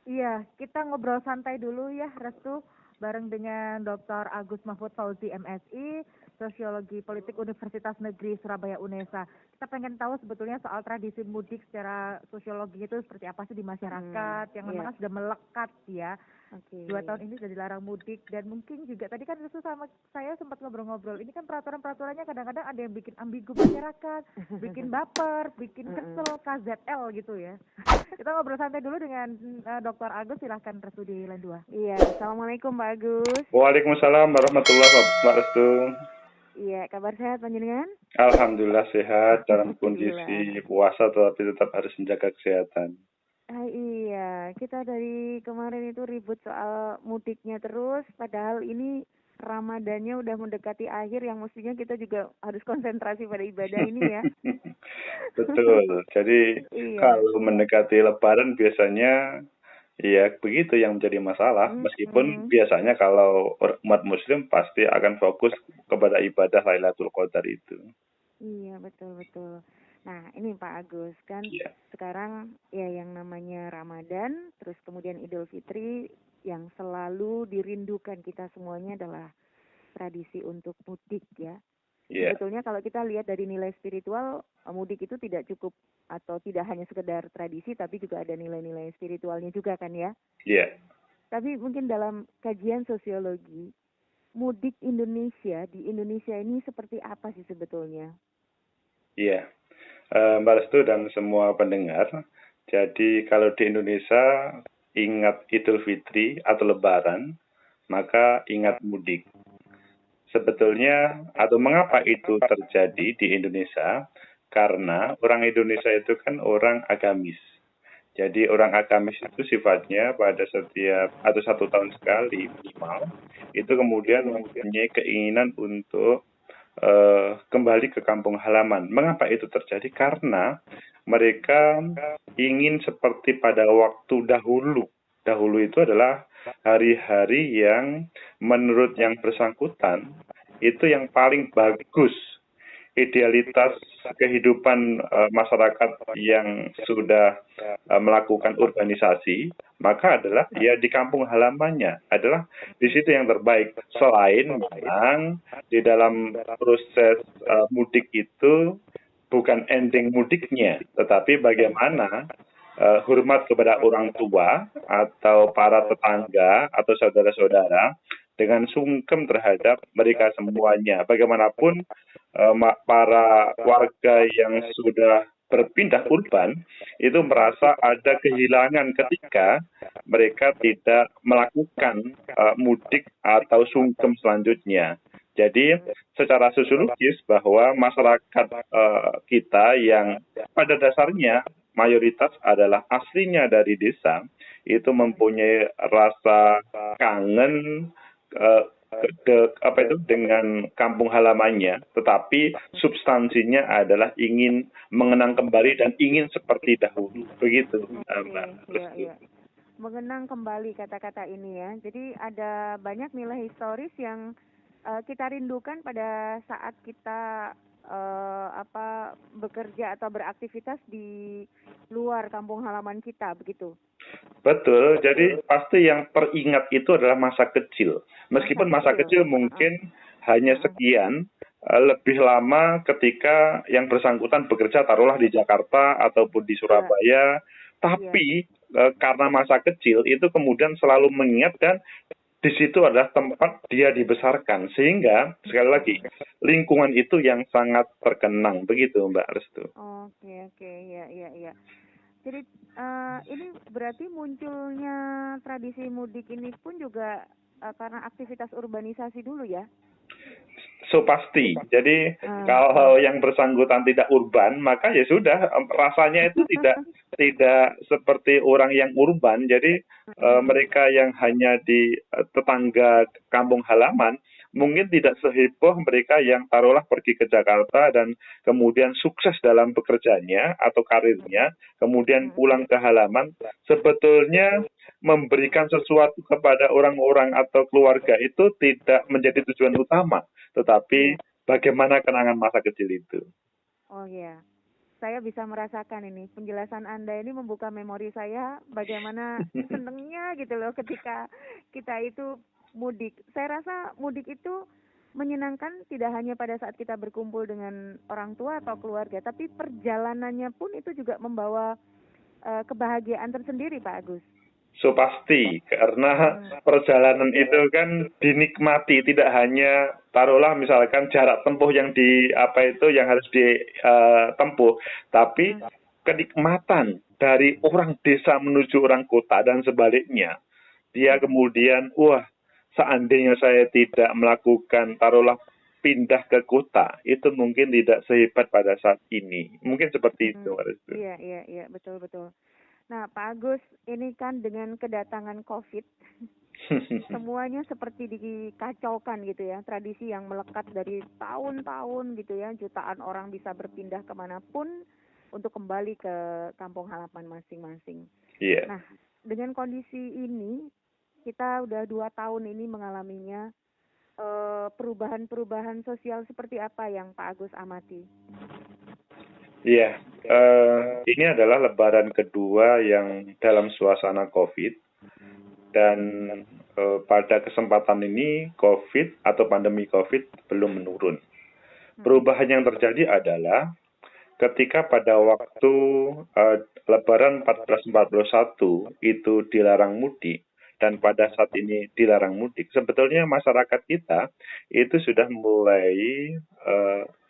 Iya, kita ngobrol santai dulu ya, Restu, bareng dengan Dr. Agus Mahfud Fauzi, MSI, Sosiologi Politik Universitas Negeri Surabaya UNESA. Kita pengen tahu sebetulnya soal tradisi mudik secara sosiologi itu seperti apa sih di masyarakat, yang Iya, memang sudah melekat ya. oke. 2 tahun ini sudah dilarang mudik dan mungkin juga tadi kan Restu sama saya sempat ngobrol-ngobrol. Ini kan peraturan-peraturannya kadang-kadang ada yang bikin ambigu masyarakat, bikin baper, bikin Mm-mm. kesel, KZL gitu ya. Kita ngobrol santai dulu dengan Dr. Agus, silahkan Restu di line 2. Iya, Assalamualaikum Pak Agus. Waalaikumsalam warahmatullahi wabarakatuh. Iya, kabar sehat panjenengan? Alhamdulillah sehat dalam kondisi Alhamdulillah. puasa tetapi tetap harus menjaga kesehatan. Iya, kita dari kemarin itu ribut soal mudiknya terus, padahal ini Ramadannya udah mendekati akhir yang mestinya kita juga harus konsentrasi pada ibadah ini ya. Betul. Jadi Iya. kalau mendekati Lebaran biasanya ya begitu yang menjadi masalah. Meskipun Mm-mm. biasanya kalau umat Muslim pasti akan fokus kepada ibadah Lailatul Qadar itu. Iya, betul-betul. Nah, ini Pak Agus, kan Ya, sekarang ya yang namanya Ramadan, terus kemudian Idul Fitri, yang selalu dirindukan kita semuanya adalah tradisi untuk mudik ya. ya, Sebetulnya kalau kita lihat dari nilai spiritual, mudik itu tidak cukup atau tidak hanya sekedar tradisi, tapi juga ada nilai-nilai spiritualnya juga kan ya. ya, Tapi mungkin dalam kajian sosiologi, mudik Indonesia di Indonesia ini seperti apa sih sebetulnya? ya. Mbak Restu dan semua pendengar. Jadi kalau di Indonesia ingat Idul Fitri atau Lebaran, maka ingat mudik. Sebetulnya atau mengapa itu terjadi di Indonesia? Karena orang Indonesia itu kan orang agamis. Jadi orang agamis itu sifatnya pada setiap atau 1 tahun sekali minimal itu kemudian mempunyai keinginan untuk kembali ke kampung halaman. Mengapa itu terjadi? Karena mereka ingin seperti pada waktu dahulu. Dahulu itu adalah hari-hari yang menurut yang bersangkutan itu yang paling bagus, idealitas kehidupan masyarakat yang sudah melakukan urbanisasi, maka adalah ya di kampung halamannya adalah di situ yang terbaik. Selain memang di dalam proses mudik itu bukan ending mudiknya, tetapi bagaimana hormat kepada orang tua atau para tetangga atau saudara-saudara dengan sungkem terhadap mereka semuanya. Bagaimanapun para warga yang sudah berpindah urban itu merasa ada kehilangan ketika mereka tidak melakukan mudik atau sungkem selanjutnya. Jadi secara sosiologis bahwa masyarakat kita yang pada dasarnya mayoritas adalah aslinya dari desa itu mempunyai rasa kangen eh, apa itu dengan kampung halamannya, tetapi substansinya adalah ingin mengenang kembali dan ingin seperti dahulu, begitu, Oke, Mbak iya, Restu. iya. Mengenang kembali kata-kata ini ya. Jadi ada banyak nilai historis yang kita rindukan pada saat kita bekerja atau beraktivitas di luar kampung halaman kita begitu. Betul, jadi pasti yang teringat itu adalah masa kecil. Masa Meskipun masa kecil. kecil mungkin hanya Heeh. sekian, lebih lama ketika yang bersangkutan bekerja taruhlah di Jakarta ataupun di Iya, Surabaya, iya. tapi karena masa kecil itu kemudian selalu mengingat dan di situ adalah tempat dia dibesarkan. Sehingga sekali lagi lingkungan itu yang sangat terkenang, begitu Mbak Restu. Oke, oke, iya, iya, iya. Jadi ini berarti munculnya tradisi mudik ini pun juga karena aktivitas urbanisasi dulu ya? So pasti. Jadi Ah, kalau yang bersangkutan tidak urban, maka ya sudah rasanya itu tidak seperti orang yang urban. Jadi mereka yang hanya di tetangga kampung halaman mungkin tidak seheboh mereka yang taruhlah pergi ke Jakarta dan kemudian sukses dalam pekerjaannya atau karirnya, kemudian pulang ke halaman. Sebetulnya memberikan sesuatu kepada orang-orang atau keluarga itu tidak menjadi tujuan utama, iya. tetapi bagaimana kenangan masa kecil itu. Oh ya. saya bisa merasakan ini penjelasan Anda ini membuka memori saya bagaimana senengnya gitu loh ketika kita itu mudik. Saya rasa mudik itu menyenangkan tidak hanya pada saat kita berkumpul dengan orang tua atau keluarga, tapi perjalanannya pun itu juga membawa kebahagiaan tersendiri, Pak Agus. So pasti, karena perjalanan itu kan dinikmati, tidak hanya taruhlah misalkan jarak tempuh yang yang harus ditempuh, tapi kenikmatan dari orang desa menuju orang kota dan sebaliknya. Dia kemudian, wah, seandainya saya tidak melakukan taruhlah pindah ke kota, itu mungkin tidak sehebat pada saat ini. Mungkin seperti itu. Iya, betul. Nah, Pak Agus, ini kan dengan kedatangan COVID, semuanya seperti dikacaukan gitu ya. Tradisi yang melekat dari tahun-tahun gitu ya, jutaan orang bisa berpindah kemanapun untuk kembali ke kampung halaman masing-masing. Yeah. Nah, dengan kondisi ini, kita udah 2 tahun ini mengalaminya. Perubahan-perubahan sosial seperti apa yang Pak Agus amati? Iya, ini adalah lebaran kedua yang dalam suasana COVID, dan pada kesempatan ini COVID atau pandemi COVID belum menurun. Perubahan yang terjadi adalah ketika pada waktu lebaran 1441 itu dilarang mudik, dan pada saat ini dilarang mudik, sebetulnya masyarakat kita itu sudah mulai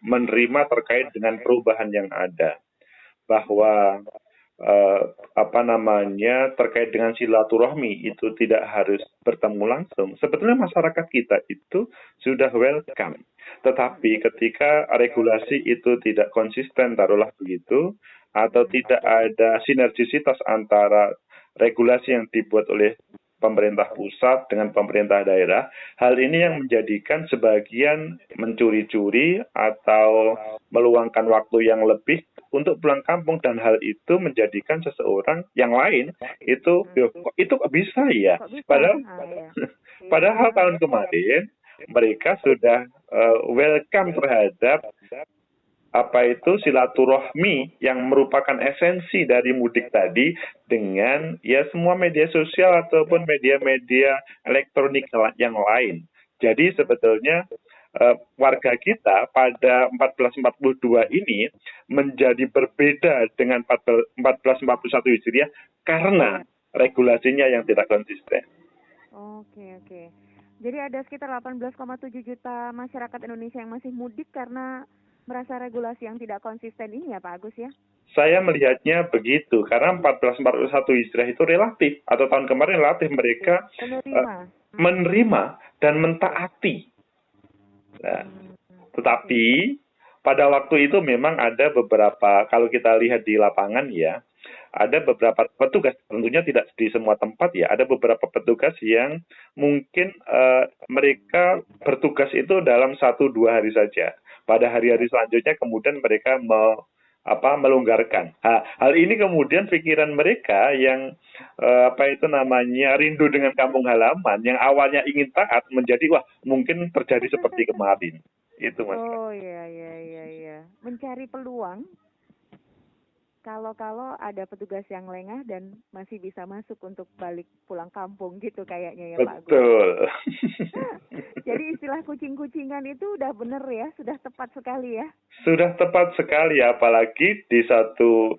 menerima terkait dengan perubahan yang ada, bahwa terkait dengan silaturahmi itu tidak harus bertemu langsung. Sebetulnya masyarakat kita itu sudah welcome, tetapi ketika regulasi itu tidak konsisten, taruhlah begitu, atau tidak ada sinergisitas antara regulasi yang dibuat oleh pemerintah pusat dengan pemerintah daerah, hal ini yang menjadikan sebagian mencuri-curi atau meluangkan waktu yang lebih untuk pulang kampung, dan hal itu menjadikan seseorang yang lain itu bisa ya. Padahal tahun kemarin mereka sudah welcome terhadap silaturahmi yang merupakan esensi dari mudik tadi, dengan ya semua media sosial ataupun media-media elektronik yang lain. Jadi sebetulnya warga kita pada 1442 ini menjadi berbeda dengan 1441 Hijriah karena regulasinya yang tidak konsisten. Oke. Jadi ada sekitar 18,7 juta masyarakat Indonesia yang masih mudik karena merasa regulasi yang tidak konsisten ini ya Pak Agus ya? Saya melihatnya begitu, karena 1441 Hijriah itu relatif, atau tahun kemarin relatif mereka menerima dan mentaati. Nah, tetapi pada waktu itu memang ada beberapa, kalau kita lihat di lapangan ya, ada beberapa petugas, tentunya tidak di semua tempat ya, ada beberapa petugas yang mungkin mereka bertugas itu dalam 1-2 hari saja. Pada hari-hari selanjutnya kemudian mereka melonggarkan. Hal ini kemudian pikiran mereka yang rindu dengan kampung halaman, yang awalnya ingin taat, menjadi mungkin terjadi seperti kemarin. Itu Mas. Oh iya. Mencari peluang kalau ada petugas yang lengah dan masih bisa masuk untuk balik pulang kampung gitu kayaknya ya Pak Agus. Betul. Jadi istilah kucing-kucingan itu udah bener ya, sudah tepat sekali ya. Sudah tepat sekali, apalagi di satu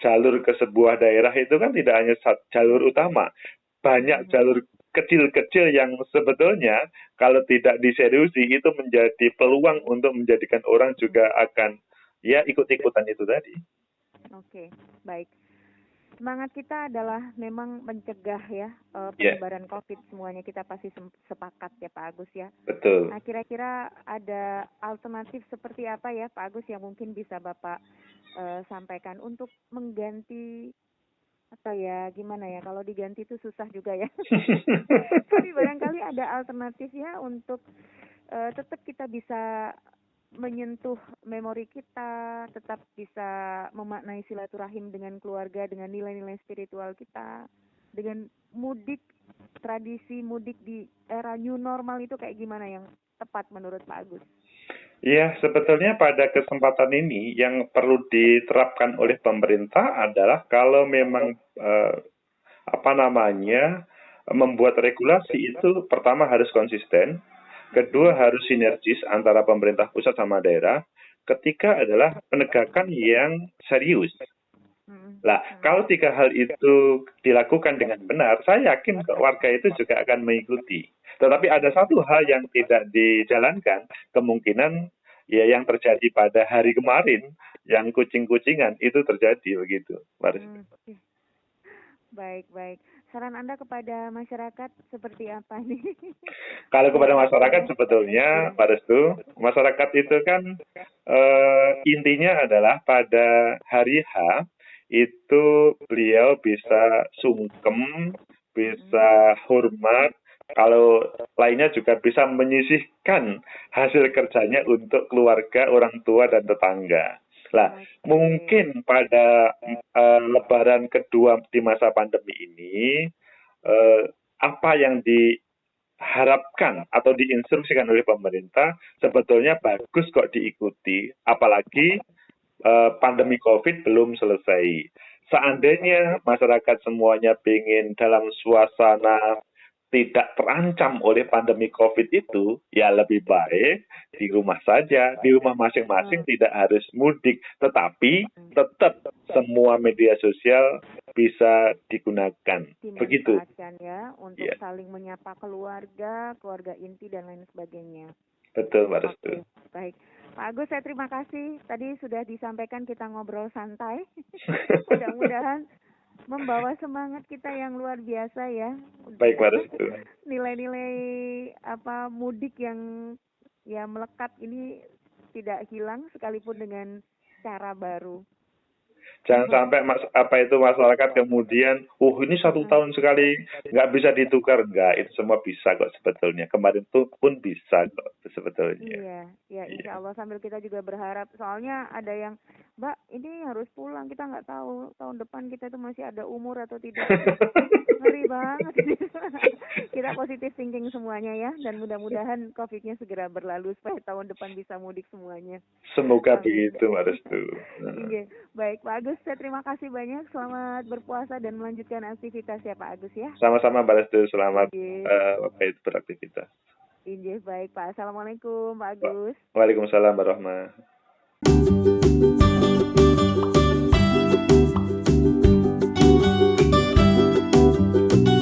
jalur ke sebuah daerah itu kan tidak hanya jalur utama, banyak jalur kecil-kecil yang sebetulnya kalau tidak diseriusi itu menjadi peluang untuk menjadikan orang juga akan ikut-ikutan itu tadi. Oke, baik. Semangat kita adalah memang mencegah ya penyebaran COVID, semuanya kita pasti sepakat ya Pak Agus ya. Betul. Nah kira-kira ada alternatif seperti apa ya Pak Agus yang mungkin bisa Bapak sampaikan untuk mengganti atau ya gimana ya, kalau diganti itu susah juga ya. Tapi barangkali ada alternatifnya untuk tetap kita bisa menyentuh memori kita, tetap bisa memaknai silaturahim dengan keluarga, dengan nilai-nilai spiritual kita, dengan mudik, tradisi mudik di era new normal itu kayak gimana yang tepat menurut Pak Agus? Ya, sebetulnya pada kesempatan ini yang perlu diterapkan oleh pemerintah adalah kalau memang apa namanya membuat regulasi itu pertama harus konsisten, kedua harus sinergis antara pemerintah pusat sama daerah, ketiga adalah penegakan yang serius. Lah, kalau tiga hal itu dilakukan dengan benar, saya yakin warga itu juga akan mengikuti. Tetapi ada satu hal yang tidak dijalankan, kemungkinan ya yang terjadi pada hari kemarin, yang kucing-kucingan itu terjadi begitu, Mbak Restu. Baik, baik. Saran Anda kepada masyarakat seperti apa nih? Kalau kepada masyarakat sebetulnya, Mbak Restu, masyarakat itu kan intinya adalah pada hari H itu beliau bisa sungkem, bisa hormat, kalau lainnya juga bisa menyisihkan hasil kerjanya untuk keluarga, orang tua, dan tetangga. Lah, mungkin pada Lebaran kedua di masa pandemi ini, apa yang diharapkan atau diinstruksikan oleh pemerintah sebetulnya bagus kok diikuti, apalagi pandemi COVID belum selesai. Seandainya masyarakat semuanya ingin dalam suasana tidak terancam oleh pandemi COVID itu, ya lebih baik di rumah saja, di rumah masing-masing tidak harus mudik, tetapi tetap semua media sosial bisa digunakan. Begitu. Dimanfaatkan ya untuk saling menyapa keluarga, keluarga inti dan lain sebagainya. Betul, Mbak Restu. Baik. Pak Agus, saya terima kasih. Tadi sudah disampaikan kita ngobrol santai. Mudah-mudahan membawa semangat kita yang luar biasa ya. Baik, Mbak Restu. Nilai-nilai mudik yang ya melekat ini tidak hilang sekalipun dengan cara baru. Jangan sampai masyarakat kemudian, ini 1 tahun sekali nggak bisa ditukar, enggak, itu semua bisa kok sebetulnya. Kemarin tuh pun bisa kok sebetulnya. Iya, insya Allah sambil kita juga berharap. Soalnya ada yang, Mbak, ini harus pulang, kita nggak tahu tahun depan kita itu masih ada umur atau tidak. Ngeri banget. Kita positif thinking semuanya ya, dan mudah-mudahan COVID-nya segera berlalu supaya tahun depan bisa mudik semuanya. Semoga begitu, Mbak Restu. Iya, baik Pak Agus, saya terima kasih banyak. Selamat berpuasa dan melanjutkan aktivitas ya Pak Agus ya. Sama-sama Mbak Restu, selamat beraktivitas. Iya, baik Pak. Assalamualaikum Pak Agus. Waalaikumsalam warahmatullahi wabarakatuh.